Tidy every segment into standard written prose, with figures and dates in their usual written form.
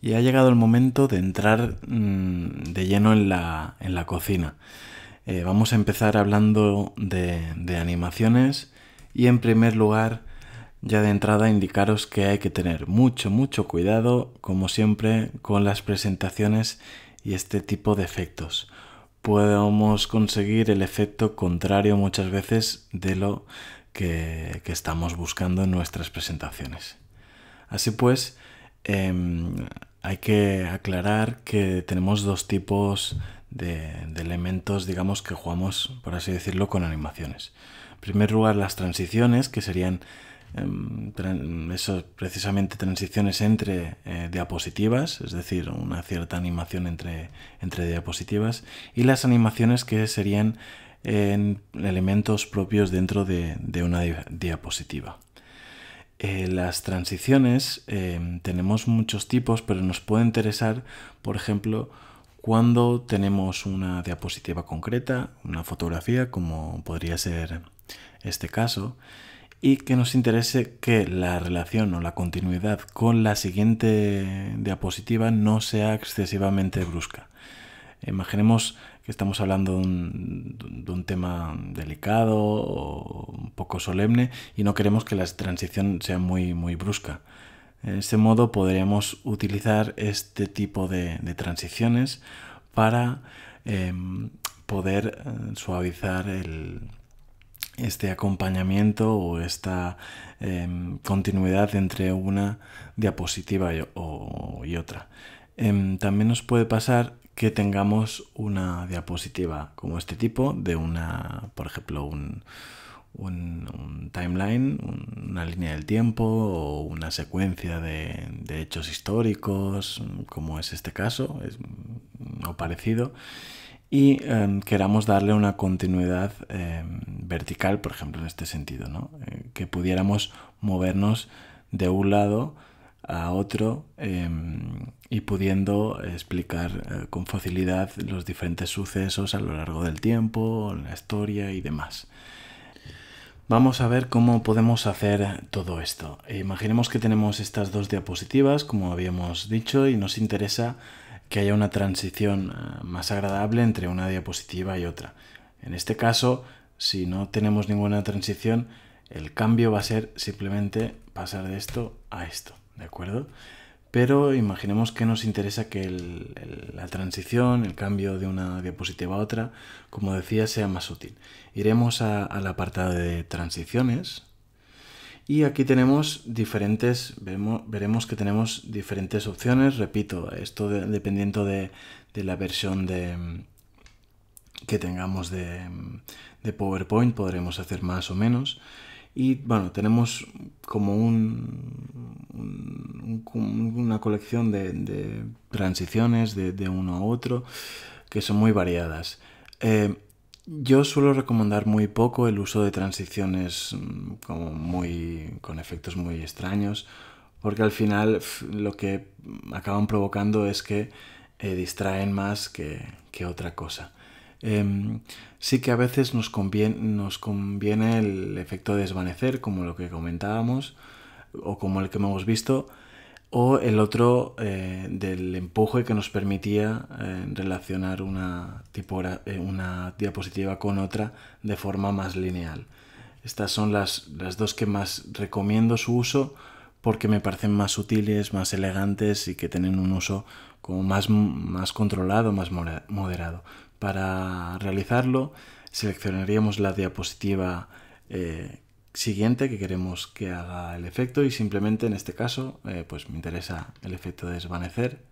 Y ha llegado el momento de entrar de lleno en la cocina. Vamos a empezar hablando de animaciones y en primer lugar, ya de entrada, indicaros que hay que tener mucho cuidado, como siempre, con las presentaciones y este tipo de efectos. Podemos conseguir el efecto contrario muchas veces de lo que estamos buscando en nuestras presentaciones. Así pues, hay que aclarar que tenemos dos tipos de elementos, digamos, que jugamos, por así decirlo, con animaciones. En primer lugar, las transiciones, que serían eso, precisamente transiciones entre diapositivas, es decir, una cierta animación entre diapositivas, y las animaciones que serían elementos propios dentro de una diapositiva. Las transiciones tenemos muchos tipos, pero nos puede interesar, por ejemplo, cuando tenemos una diapositiva concreta, una fotografía, como podría ser este caso, y que nos interese que la relación o la continuidad con la siguiente diapositiva no sea excesivamente brusca. Imaginemos que estamos hablando de un tema delicado o un poco solemne y no queremos que la transición sea muy brusca. En este modo podríamos utilizar este tipo de transiciones para poder suavizar este acompañamiento o esta continuidad entre una diapositiva y otra. También nos puede pasar que tengamos una diapositiva como este tipo de por ejemplo, un timeline, una línea del tiempo o una secuencia de hechos históricos, como es este caso, o parecido, y queramos darle una continuidad vertical, por ejemplo, en este sentido, ¿no? Que pudiéramos movernos de un lado a otro y pudiendo explicar con facilidad los diferentes sucesos a lo largo del tiempo, la historia y demás. Vamos a ver cómo podemos hacer todo esto. Imaginemos que tenemos estas dos diapositivas, como habíamos dicho, y nos interesa que haya una transición más agradable entre una diapositiva y otra. En este caso, si no tenemos ninguna transición, el cambio va a ser simplemente pasar de esto a esto, ¿de acuerdo? Pero imaginemos que nos interesa que la transición, el cambio de una diapositiva a otra, como decía, sea más útil. Iremos al apartado de transiciones y aquí tenemos veremos que tenemos diferentes opciones. Repito, esto dependiendo de la versión que tengamos de PowerPoint, podremos hacer más o menos. Y bueno, tenemos como una colección de transiciones de uno a otro que son muy variadas. Yo suelo recomendar muy poco el uso de transiciones con efectos muy extraños, porque al final lo que acaban provocando es que distraen más que otra cosa. Sí que a veces nos conviene el efecto de desvanecer, como lo que comentábamos, o como el que hemos visto, o el otro del empuje que nos permitía relacionar una diapositiva con otra de forma más lineal. Estas son las dos que más recomiendo su uso porque me parecen más útiles, más elegantes y que tienen un uso como más controlado, más moderado. Para realizarlo seleccionaríamos la diapositiva siguiente que queremos que haga el efecto y simplemente en este caso pues me interesa el efecto de desvanecer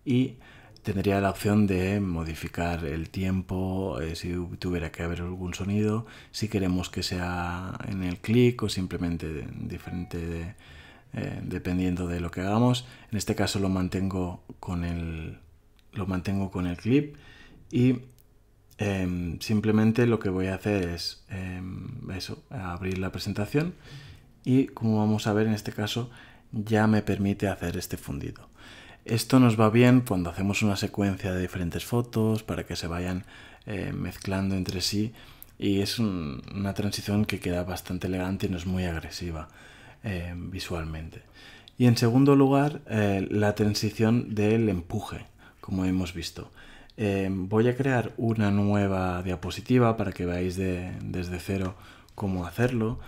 y tendría la opción de modificar el tiempo si tuviera que haber algún sonido, si queremos que sea en el clic o simplemente diferente dependiendo de lo que hagamos. En este caso lo mantengo con el clip y simplemente lo que voy a hacer es abrir la presentación y como vamos a ver en este caso ya me permite hacer este fundido. Esto nos va bien cuando hacemos una secuencia de diferentes fotos para que se vayan mezclando entre sí y es una transición que queda bastante elegante y no es muy agresiva visualmente. Y en segundo lugar, la transición del empuje, como hemos visto. Voy a crear una nueva diapositiva para que veáis desde cero cómo hacerlo.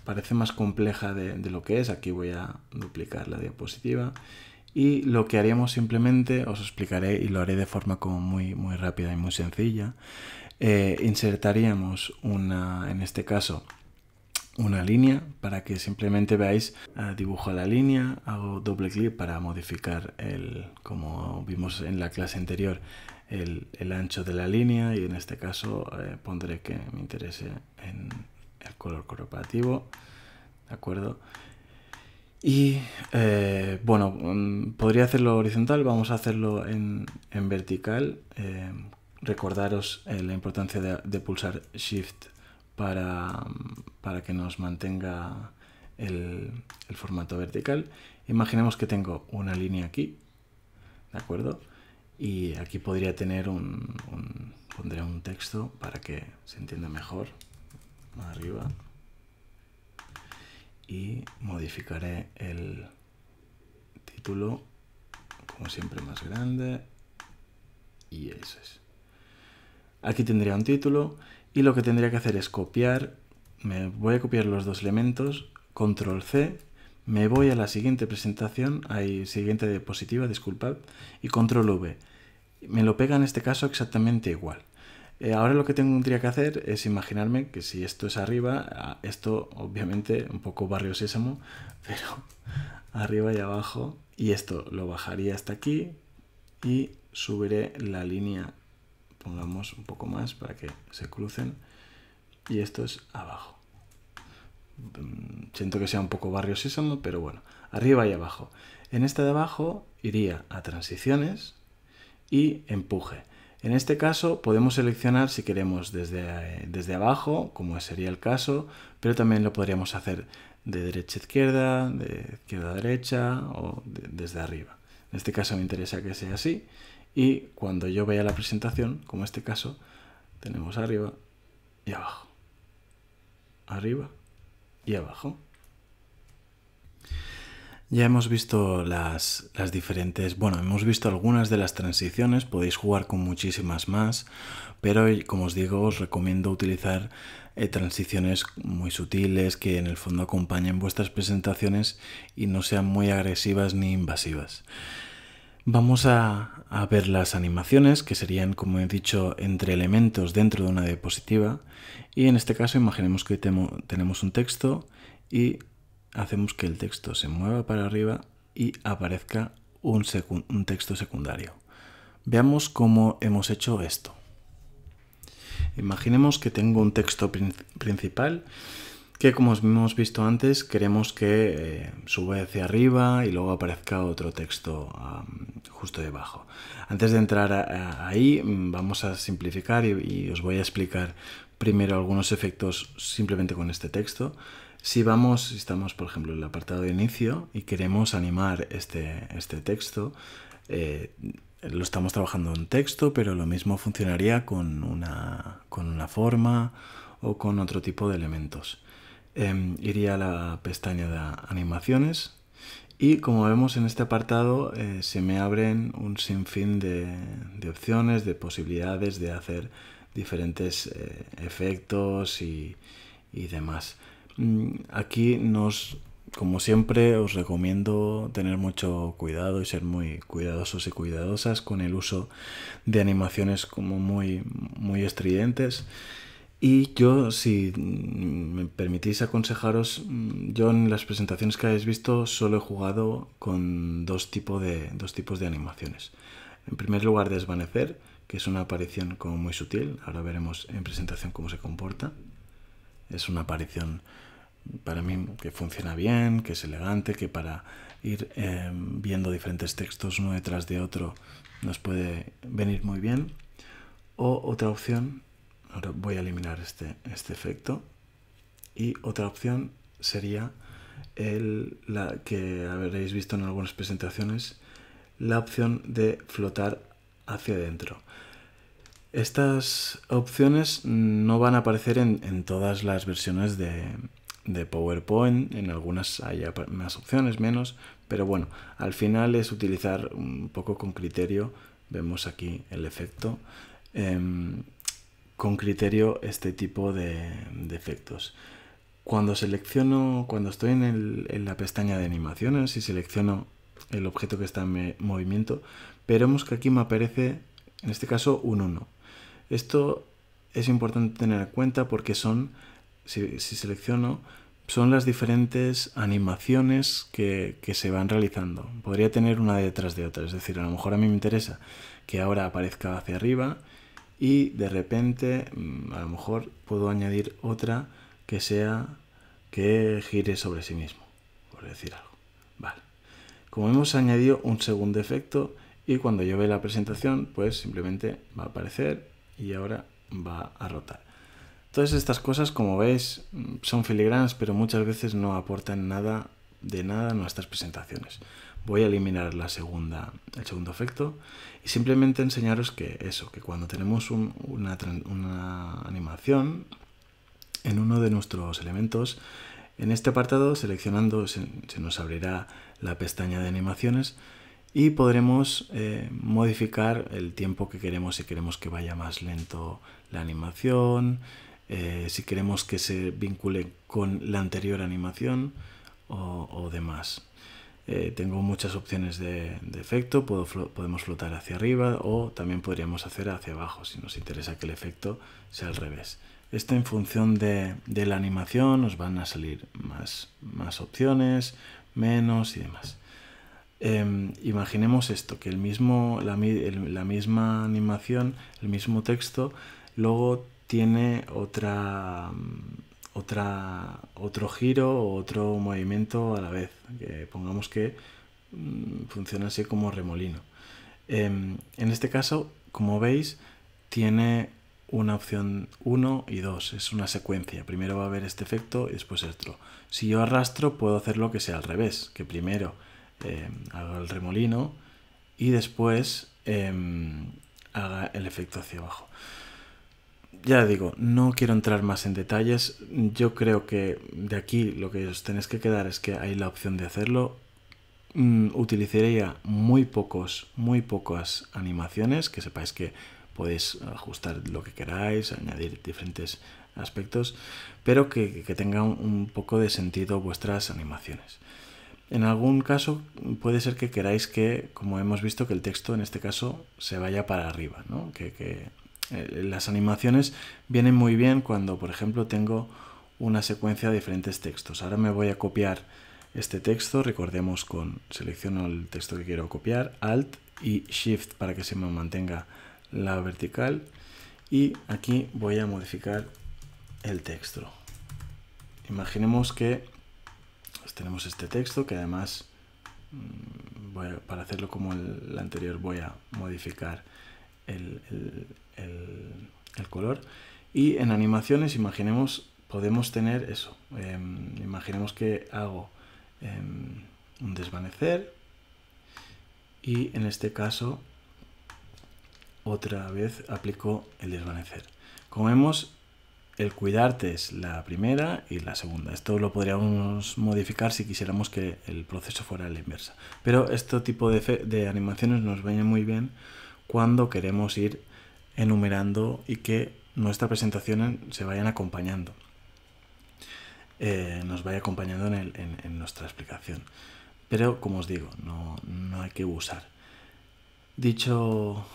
Parece más compleja de lo que es. Aquí voy a duplicar la diapositiva. Y lo que haríamos simplemente, os explicaré y lo haré de forma como muy rápida y muy sencilla. Insertaríamos en este caso, una línea para que simplemente veáis, dibujo la línea, hago doble clic para modificar como vimos en la clase anterior, el ancho de la línea, y en este caso pondré que me interese en el color corporativo, ¿de acuerdo? Y bueno, podría hacerlo horizontal, vamos a hacerlo en vertical. Recordaros la importancia de pulsar Shift para que nos mantenga el formato vertical. Imaginemos que tengo una línea aquí, ¿de acuerdo? Y aquí podría tener pondré un texto para que se entienda mejor, arriba. Y modificaré el título, como siempre, más grande. Y eso es. Aquí tendría un título y lo que tendría que hacer es copiar. Me voy a copiar los dos elementos, control C, me voy a la siguiente presentación, siguiente diapositiva, disculpad, y control V. Me lo pega en este caso exactamente igual. Ahora lo que tendría que hacer es imaginarme que si esto es arriba, esto obviamente un poco Barrio Sésamo, pero arriba y abajo, y esto lo bajaría hasta aquí y subiré la línea, pongamos un poco más para que se crucen, y esto es abajo. Siento que sea un poco Barrio Sésamo, pero bueno, arriba y abajo. En esta de abajo iría a transiciones y empuje. En este caso podemos seleccionar si queremos desde abajo, como sería el caso, pero también lo podríamos hacer de derecha a izquierda, de izquierda a derecha o desde arriba. En este caso me interesa que sea así, y cuando yo vea la presentación, como este caso, tenemos arriba y abajo, arriba y abajo. Ya hemos visto las diferentes, bueno, hemos visto algunas de las transiciones, podéis jugar con muchísimas más, pero como os digo, os recomiendo utilizar transiciones muy sutiles que en el fondo acompañen vuestras presentaciones y no sean muy agresivas ni invasivas. Vamos a ver las animaciones, que serían, como he dicho, entre elementos dentro de una diapositiva, y en este caso imaginemos que tenemos un texto y hacemos que el texto se mueva para arriba y aparezca un texto secundario. Veamos cómo hemos hecho esto. Imaginemos que tengo un texto principal que, como hemos visto antes, queremos que suba hacia arriba y luego aparezca otro texto justo debajo. Antes de entrar ahí, vamos a simplificar y os voy a explicar primero algunos efectos simplemente con este texto. Si estamos, por ejemplo, en el apartado de inicio y queremos animar este texto, lo estamos trabajando en texto, pero lo mismo funcionaría con una forma o con otro tipo de elementos. Iría a la pestaña de animaciones y, como vemos en este apartado, se me abren un sinfín de opciones, de posibilidades de hacer diferentes efectos y demás. Aquí como siempre, os recomiendo tener mucho cuidado y ser muy cuidadosos y cuidadosas con el uso de animaciones como muy estridentes. Y yo, si me permitís aconsejaros, yo en las presentaciones que habéis visto solo he jugado con dos tipos de animaciones. En primer lugar, desvanecer, que es una aparición como muy sutil. Ahora veremos en presentación cómo se comporta. Es una aparición para mí que funciona bien, que es elegante, que para ir viendo diferentes textos uno detrás de otro nos puede venir muy bien. O otra opción, ahora voy a eliminar este efecto, y otra opción sería la que habréis visto en algunas presentaciones, la opción de flotar hacia adentro. Estas opciones no van a aparecer en todas las versiones de de PowerPoint. En algunas hay más opciones, menos, pero bueno, al final es utilizar un poco con criterio. Vemos aquí el efecto. Con criterio este tipo de efectos. Cuando estoy en la pestaña de animaciones y selecciono el objeto que está en movimiento, veremos que aquí me aparece, en este caso, un 1. Esto es importante tener en cuenta porque si selecciono, son las diferentes animaciones que se van realizando. Podría tener una detrás de otra, es decir, a lo mejor a mí me interesa que ahora aparezca hacia arriba y de repente a lo mejor puedo añadir otra que gire sobre sí mismo, por decir algo. Vale. Como hemos añadido un segundo efecto, y cuando yo vea la presentación, pues simplemente va a aparecer y ahora va a rotar. Todas estas cosas, como veis, son filigranas, pero muchas veces no aportan nada a nuestras presentaciones. Voy a eliminar el segundo efecto y simplemente enseñaros que cuando tenemos una animación en uno de nuestros elementos, en este apartado, seleccionando, se nos abrirá la pestaña de animaciones y podremos modificar el tiempo que queremos, si queremos que vaya más lento la animación, si queremos que se vincule con la anterior animación o demás. Tengo muchas opciones de efecto, podemos flotar hacia arriba o también podríamos hacer hacia abajo si nos interesa que el efecto sea al revés. Esto en función de la animación nos van a salir más opciones, menos y demás. Imaginemos esto, que la misma animación, el mismo texto, luego tiene otro giro o otro movimiento a la vez. Pongamos que funciona así como remolino. En este caso, como veis, tiene una opción 1 y 2, es una secuencia. Primero va a haber este efecto y después otro. Si yo arrastro, puedo hacerlo que sea al revés, que primero haga el remolino y después haga el efecto hacia abajo. Ya digo, no quiero entrar más en detalles. Yo creo que de aquí lo que os tenéis que quedar es que hay la opción de hacerlo. Utilizaría muy pocas animaciones, que sepáis que podéis ajustar lo que queráis, añadir diferentes aspectos, pero que tengan un poco de sentido vuestras animaciones. En algún caso puede ser que queráis que, como hemos visto, que el texto en este caso se vaya para arriba, ¿no? Las animaciones vienen muy bien cuando, por ejemplo, tengo una secuencia de diferentes textos. Ahora me voy a copiar este texto, recordemos selecciono el texto que quiero copiar, Alt y Shift para que se me mantenga la vertical, y aquí voy a modificar el texto. Imaginemos que tenemos este texto que además, para hacerlo como el anterior, voy a modificar el color, y en animaciones podemos tener eso. Imaginemos que hago un desvanecer y en este caso otra vez aplico el desvanecer. Como vemos, el cuidarte es la primera y la segunda. Esto lo podríamos modificar si quisiéramos que el proceso fuera a la inversa. Pero este tipo de animaciones nos viene muy bien cuando queremos ir enumerando y que nuestra presentación se vayan acompañando. Nos vaya acompañando en nuestra explicación. Pero, como os digo, no hay que usar. Dicho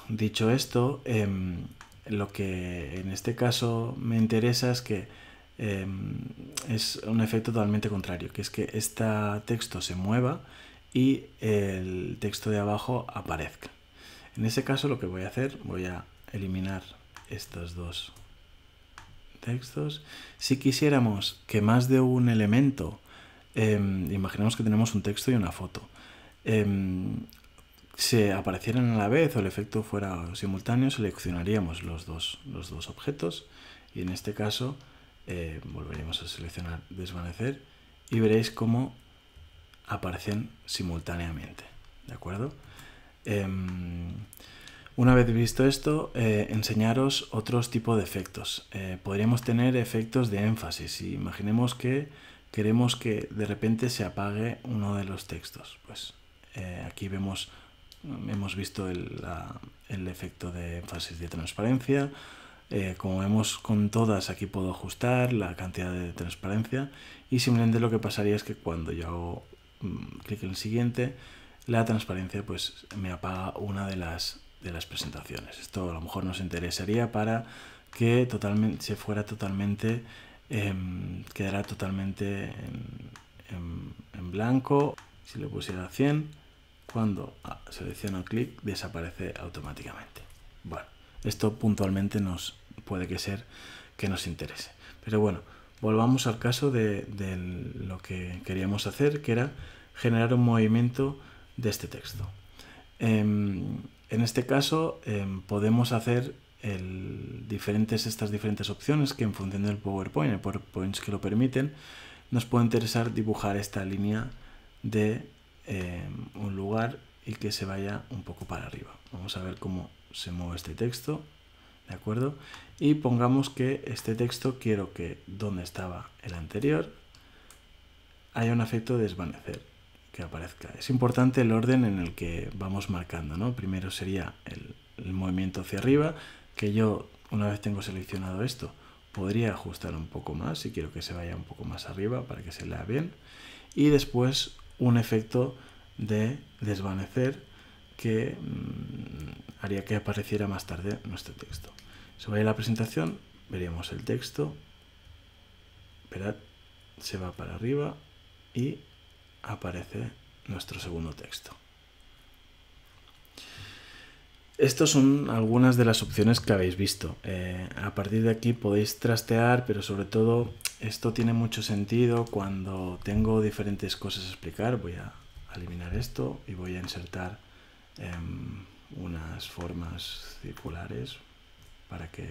esto, lo que en este caso me interesa es que es un efecto totalmente contrario, que es que este texto se mueva y el texto de abajo aparezca. En ese caso lo que voy a hacer, voy a eliminar estos dos textos. Si quisiéramos que más de un elemento, imaginemos que tenemos un texto y una foto, se aparecieran a la vez o el efecto fuera simultáneo, seleccionaríamos los dos objetos y en este caso volveríamos a seleccionar desvanecer y veréis cómo aparecen simultáneamente, ¿de acuerdo? Una vez visto esto, enseñaros otros tipos de efectos. Podríamos tener efectos de énfasis. Imaginemos que queremos que de repente se apague uno de los textos. Pues aquí hemos visto el efecto de énfasis de transparencia. Como vemos con todas, aquí puedo ajustar la cantidad de transparencia, y simplemente lo que pasaría es que cuando yo hago clic en el siguiente, la transparencia pues me apaga una de las presentaciones. Esto a lo mejor nos interesaría para que se fuera totalmente, quedara totalmente en blanco. Si le pusiera 100, cuando selecciono clic, desaparece automáticamente. Bueno, esto puntualmente puede ser que nos interese. Pero bueno, volvamos al caso de lo que queríamos hacer, que era generar un movimiento de este texto. En este caso podemos hacer estas diferentes opciones que, en función del PowerPoint, hay PowerPoints que lo permiten, nos puede interesar dibujar esta línea de un lugar y que se vaya un poco para arriba. Vamos a ver cómo se mueve este texto, ¿de acuerdo? Y pongamos que este texto quiero que donde estaba el anterior haya un efecto de desvanecer, que aparezca. Es importante el orden en el que vamos marcando, ¿no? Primero sería el movimiento hacia arriba, que yo, una vez tengo seleccionado esto, podría ajustar un poco más si quiero que se vaya un poco más arriba para que se lea bien. Y después un efecto de desvanecer que haría que apareciera más tarde nuestro texto. Se vaya a la presentación, veríamos el texto, esperad, se va para arriba y aparece nuestro segundo texto. Estas son algunas de las opciones que habéis visto. A partir de aquí podéis trastear, pero sobre todo esto tiene mucho sentido cuando tengo diferentes cosas a explicar. Voy a eliminar esto y voy a insertar unas formas circulares para que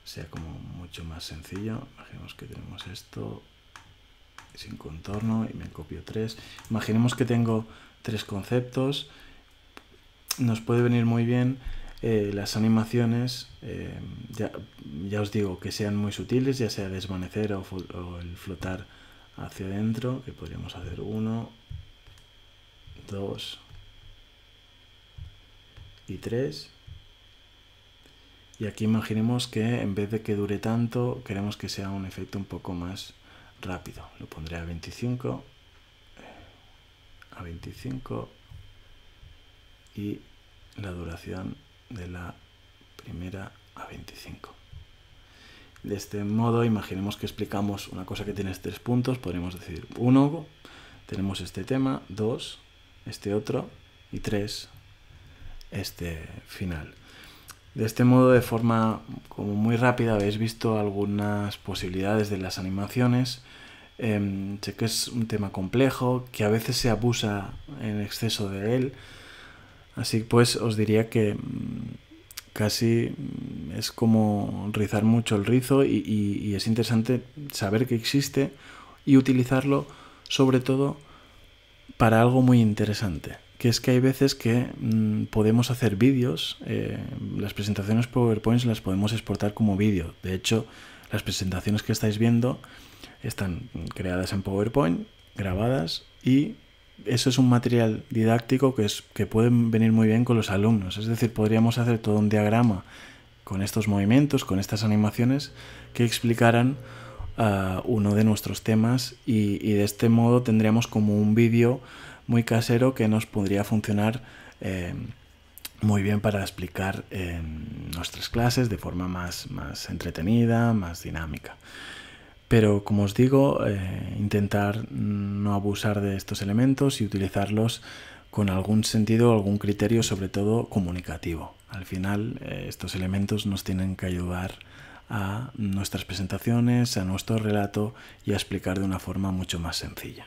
sea como mucho más sencillo. Imaginemos que tenemos esto sin contorno y me copio 3. Imaginemos que tengo 3 conceptos. Nos puede venir muy bien las animaciones, ya os digo, que sean muy sutiles, ya sea desvanecer o el flotar hacia adentro, que podríamos hacer 1, 2 y 3. Y aquí imaginemos que en vez de que dure tanto, queremos que sea un efecto un poco más rápido. Lo pondré a 25, y la duración de la primera a 25. De este modo, imaginemos que explicamos una cosa que tiene 3 puntos. Podríamos decir 1, tenemos este tema, 2, este otro, y 3, este final. De este modo, de forma como muy rápida, habéis visto algunas posibilidades de las animaciones. Sé que es un tema complejo, que a veces se abusa en exceso de él. Así pues, os diría que casi es como rizar mucho el rizo, y es interesante saber que existe y utilizarlo sobre todo para algo muy interesante, que es que hay veces que podemos hacer vídeos. Las presentaciones PowerPoint las podemos exportar como vídeo. De hecho, las presentaciones que estáis viendo están creadas en PowerPoint, grabadas, y eso es un material didáctico que puede venir muy bien con los alumnos. Es decir, podríamos hacer todo un diagrama con estos movimientos, con estas animaciones que explicaran uno de nuestros temas, y de este modo tendríamos como un vídeo muy casero que nos podría funcionar muy bien para explicar nuestras clases de forma más entretenida, más dinámica. Pero, como os digo, intentar no abusar de estos elementos y utilizarlos con algún sentido, algún criterio, sobre todo comunicativo. Al final, estos elementos nos tienen que ayudar a nuestras presentaciones, a nuestro relato, y a explicar de una forma mucho más sencilla.